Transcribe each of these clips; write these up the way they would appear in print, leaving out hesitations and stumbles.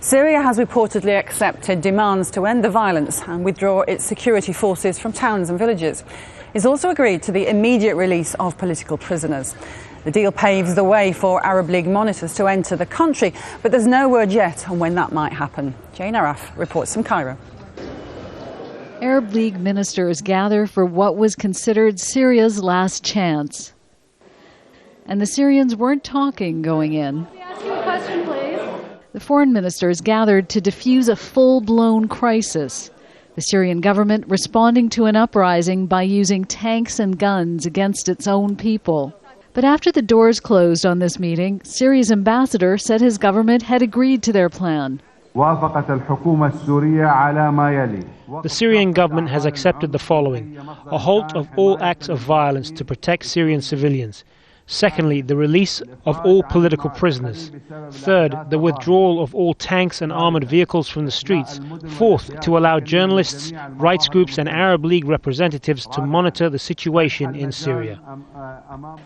Syria has reportedly accepted demands to end the violence and withdraw its security forces from towns and villages. It's also agreed to the immediate release of political prisoners. The deal paves the way for Arab League monitors to enter the country, but there's no word yet on when that might happen. Jane Arraf reports from Cairo. Arab League ministers gather for what was considered Syria's last chance. And the Syrians weren't talking going in. Let me ask you a question, please. The foreign ministers gathered to defuse a full-blown crisis. The Syrian government responding to an uprising by using tanks and guns against its own people. But after the doors closed on this meeting, Syria's ambassador said his government had agreed to their plan. The Syrian government has accepted the following: a halt of all acts of violence to protect Syrian civilians. Secondly, the release of all political prisoners. Third, the withdrawal of all tanks and armoured vehicles from the streets. Fourth, to allow journalists, rights groups and Arab League representatives to monitor the situation in Syria.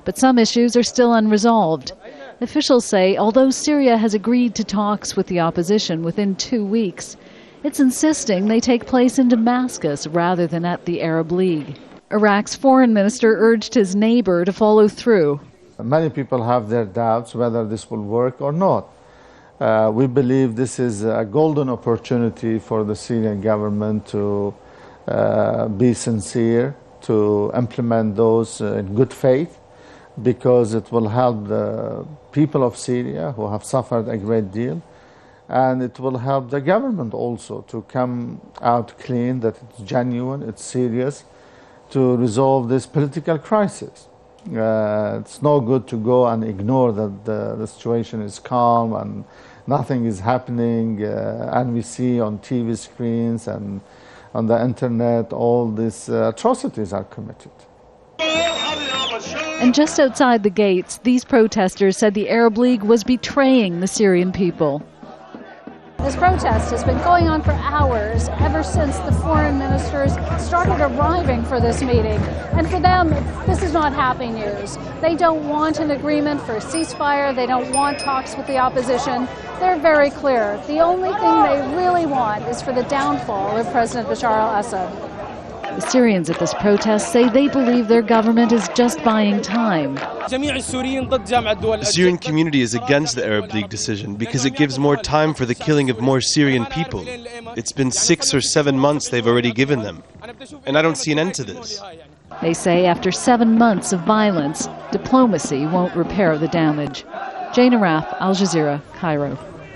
But some issues are still unresolved. Officials say although Syria has agreed to talks with the opposition within 2 weeks, it's insisting they take place in Damascus rather than at the Arab League. Iraq's foreign minister urged his neighbor to follow through. Many people have their doubts whether this will work or not. We believe this is a golden opportunity for the Syrian government to be sincere, to implement those in good faith, because it will help the people of Syria who have suffered a great deal, and it will help the government also to come out clean, that it's genuine, it's serious, to resolve this political crisis. It's no good to go and ignore that the situation is calm and nothing is happening, and we see on TV screens and on the internet all these atrocities are committed. And just outside the gates, these protesters said the Arab League was betraying the Syrian people. This protest has been going on for hours, ever since the foreign ministers started arriving for this meeting. And for them, this is not happy news. They don't want an agreement for a ceasefire. They don't want talks with the opposition. They're very clear. The only thing they really want is for the downfall of President Bashar al-Assad. The Syrians at this protest say they believe their government is just buying time. The Syrian community is against the Arab League decision because it gives more time for the killing of more Syrian people. It's been 6 or 7 months they've already given them, and I don't see an end to this. They say after 7 months of violence, diplomacy won't repair the damage. Jane Arraf, Al Jazeera, Cairo.